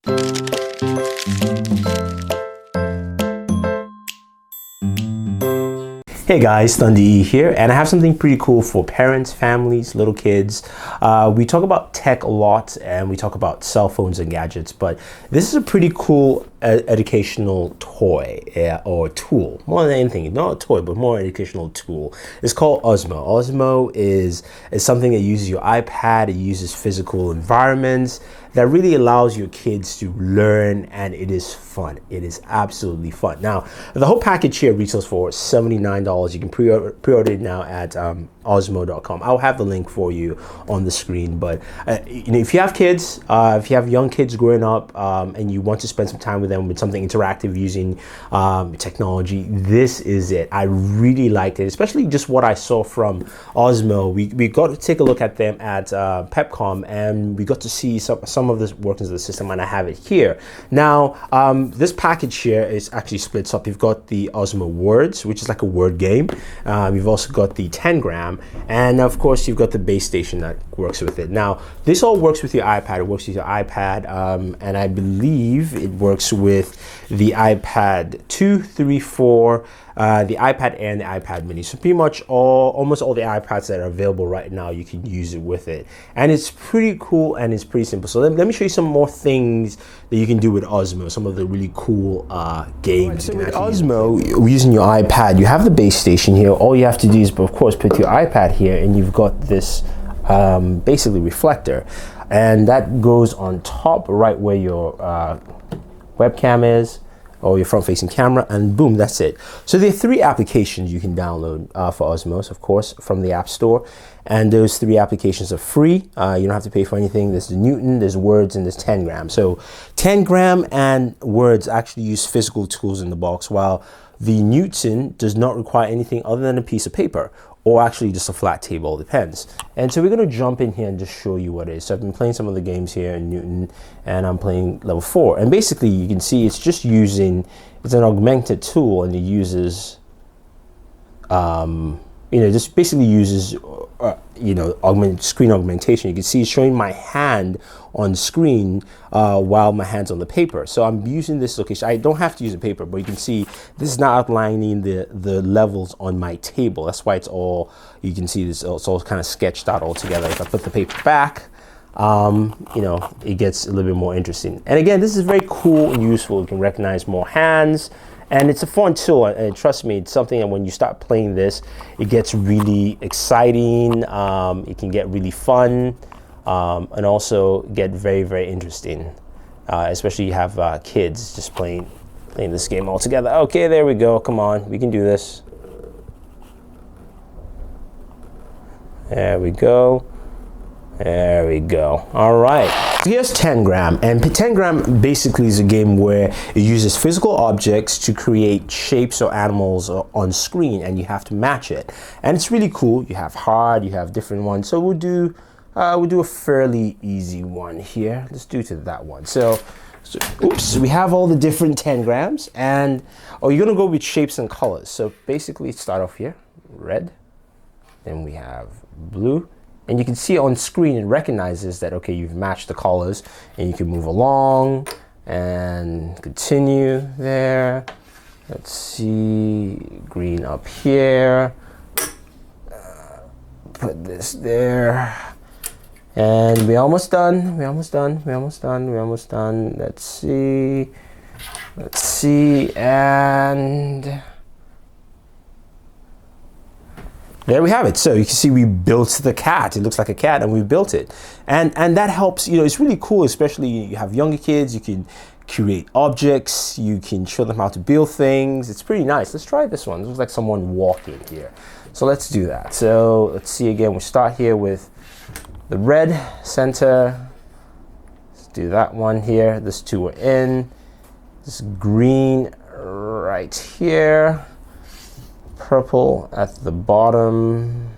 Hey guys, Thunder E here, and I have something pretty cool for parents, families, little kids. We talk about tech a lot, and we talk about cell phones and gadgets, but this is a pretty cool educational toy or tool, more than anything, not a toy, but more educational tool. It's called Osmo. Osmo is something that uses your iPad. It uses physical environments that really allows your kids to learn, and it is fun. It is absolutely fun. Now, the whole package here retails for $79. You can pre-order it now at Osmo.com. I'll have the link for you on the screen. But if you have kids, if you have young kids growing up, and you want to spend some time with them with something interactive using technology, this is it. I really liked it, especially just what I saw from Osmo. We got to take a look at them at PepCom, and we got to see some of the workings of the system, and I have it here. Now, this package here is actually splits up. You've got the Osmo Words, which is like a word game. You've also got the 10-gram, and of course, you've got the base station that works with it. Now, this all works with your iPad. It works with your iPad, and I believe it works with the iPad 2, 3, 4, the iPad Air and the iPad Mini. So pretty much almost all the iPads that are available right now, you can use it with it. And it's pretty cool and it's pretty simple. So let me show you some more things that you can do with Osmo, some of the really cool games. So with Osmo, using your iPad, you have the base station here. All you have to do is, of course, put your iPad here, and you've got this basically reflector. And that goes on top right where your webcam is, or your front-facing camera, and boom, that's it. So there are 3 applications you can download for Osmos, of course, from the App Store, and those 3 applications are free. You don't have to pay for anything. There's the Newton, there's Words, and there's 10-gram. So 10-gram and Words actually use physical tools in the box, while the Newton does not require anything other than a piece of paper, or actually just a flat table, depends. And so we're gonna jump in here and just show you what it is. So I've been playing some of the games here in Newton, and I'm playing level 4. And basically you can see it's just using, it's an augmented tool, and it uses, just basically uses, screen augmentation. You can see it's showing my hand on screen while my hand's on the paper. So I'm using this location. I don't have to use a paper, but you can see this is not outlining the levels on my table. That's why it's all, you can see this, it's all kind of sketched out all together. If I put the paper back, it gets a little bit more interesting. And again, this is very cool and useful. You can recognize more hands. And it's a fun tool, and trust me, it's something that when you start playing this, it gets really exciting, it can get really fun, and also get very, very interesting, especially you have kids just playing this game all together. Okay, there we go, come on, we can do this. There we go. There we go. All right. Here's 10-gram, and 10-gram basically is a game where it uses physical objects to create shapes or animals on screen, and you have to match it. And it's really cool. You have hard, you have different ones. So we'll do a fairly easy one here. Let's do to that one. So oops, we have all the different 10 grams, and you're gonna go with shapes and colors. So basically, start off here, red. Then we have blue. And you can see on screen, it recognizes that, okay, you've matched the colors, and you can move along and continue there. Let's see, green up here. Put this there. And we're almost done. Let's see, and there we have it. So you can see we built the cat. It looks like a cat, and we built it. And that helps, it's really cool, especially you have younger kids, you can create objects, you can show them how to build things. It's pretty nice. Let's try this one. It looks like someone walking here. So let's do that. So let's see again, we start here with the red center. Let's do that one here. This 2 are in. This green right here. Purple at the bottom.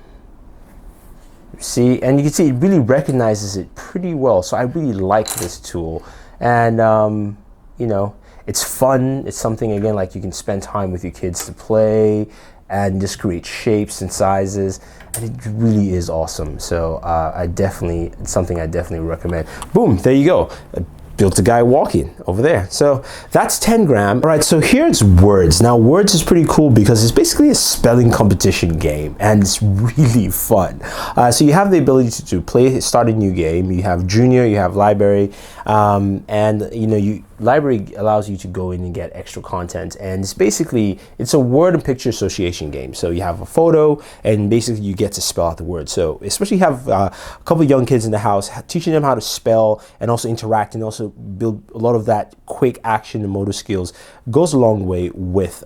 See, and you can see it really recognizes it pretty well. So I really like this tool, and it's fun. It's something, again, like you can spend time with your kids to play and just create shapes and sizes, and it really is awesome. So it's something I definitely recommend. Boom, there you go. built a guy walking over there. So that's 10 gram. All right, so here's Words. Now Words is pretty cool because it's basically a spelling competition game and it's really fun. So you have the ability to start a new game. You have Junior, you have Library, and you know, Library allows you to go in and get extra content, and it's a word and picture association game. So you have a photo and basically you get to spell out the word. So especially you have a couple of young kids in the house, teaching them how to spell and also interact and also build a lot of that quick action and motor skills goes a long way with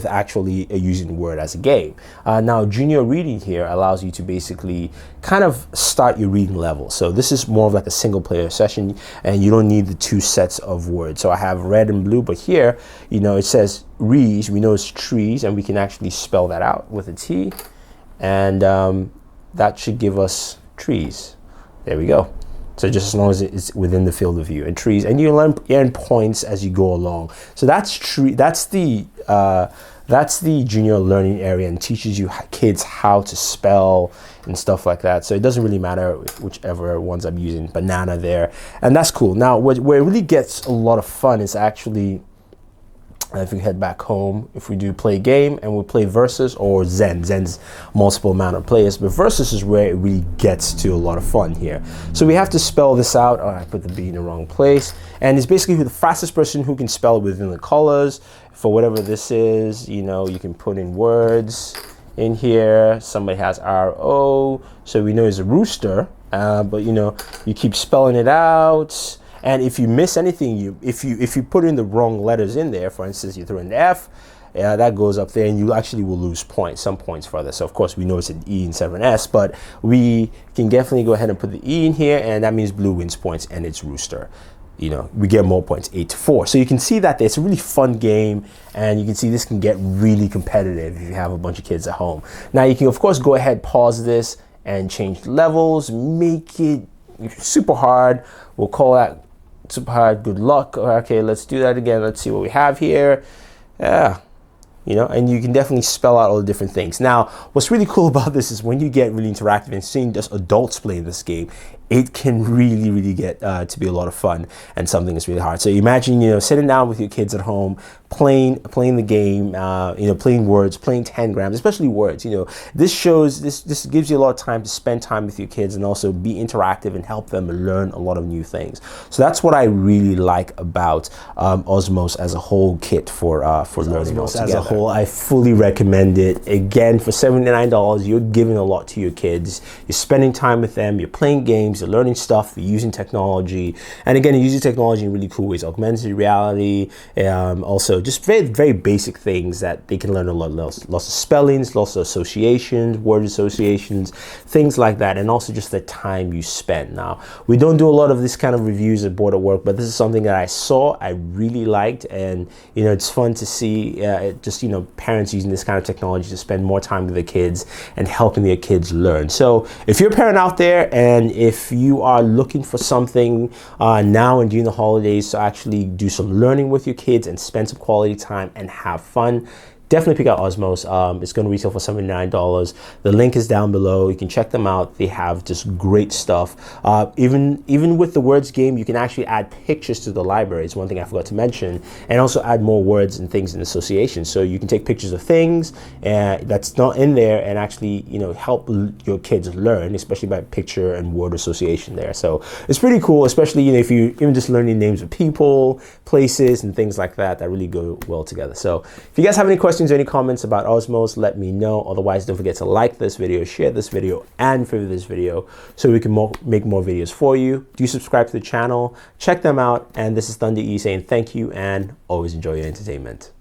actually using Word as a game. Now Junior Reading here allows you to basically kind of start your reading level. So this is more of like a single player session and you don't need the two sets of words. So I have red and blue, but here, you know, it says rees, we know it's trees, and we can actually spell that out with a T, and that should give us trees. There we go. So just as long as it's within the field of view, and trees, and you earn points as you go along. So that's the junior learning area and teaches you kids how to spell and stuff like that. So it doesn't really matter whichever ones I'm using, banana there, and that's cool. Now where it really gets a lot of fun is actually, if we head back home, if we do play game and we play versus or Zen's multiple amount of players, but versus is where it really gets to a lot of fun here. So we have to spell this out. Oh, I put the B in the wrong place, and it's basically the fastest person who can spell within the colors for whatever this is. You know, you can put in words in here. Somebody has RO, so we know it's a rooster, but you know, you keep spelling it out. And if you miss anything, if you put in the wrong letters in there, for instance, you throw in the F, that goes up there, and you actually will lose points, some points for this. So of course we know it's an E instead of an S, but we can definitely go ahead and put the E in here, and that means blue wins points, and it's rooster. You know, we get more points, 8-4. So you can see that it's a really fun game, and you can see this can get really competitive if you have a bunch of kids at home. Now you can of course go ahead, pause this, and change levels, make it super hard. We'll call that super hard, good luck. Okay, let's do that again. Let's see what we have here. Yeah, you know, and you can definitely spell out all the different things. Now, what's really cool about this is when you get really interactive and seeing just adults playing this game, it can really get to be a lot of fun and something that's really hard. So imagine, you know, sitting down with your kids at home, playing the game, you know, playing Words, playing 10 grams, especially Words. You know, this gives you a lot of time to spend time with your kids and also be interactive and help them learn a lot of new things. So that's what I really like about Osmos as a whole kit for learning. Osmos as a whole, I fully recommend it. Again, for $79, you're giving a lot to your kids. You're spending time with them. You're playing games. You're learning stuff. You're using technology, and again, you're using technology in really cool ways. Augmented reality, also just very basic things that they can learn a lot. Lots of spellings, lots of associations, word associations, things like that, and also just the time you spend. Now, we don't do a lot of this kind of reviews at Booredatwork, but this is something that I saw, I really liked, and you know, it's fun to see just, you know, parents using this kind of technology to spend more time with their kids and helping their kids learn. So if you're a parent out there, and if you are looking for something now and during the holidays to actually do some learning with your kids and spend some quality time and have fun, definitely pick out Osmos. It's going to retail for $79. The link is down below. You can check them out. They have just great stuff. Even with the words game, you can actually add pictures to the library. It's one thing I forgot to mention, and also add more words and things in association. So you can take pictures of things that's not in there and actually, you know, help your kids learn, especially by picture and word association there. So it's pretty cool, especially, you know, if you even just learning names of people, places, and things like that that really go well together. So if you guys have any questions or any comments about Osmos, let me know. Otherwise, don't forget to like this video, share this video, and favorite this video so we can make more videos for you. Do subscribe to the channel, check them out, and this is Thunder E saying thank you and always enjoy your entertainment.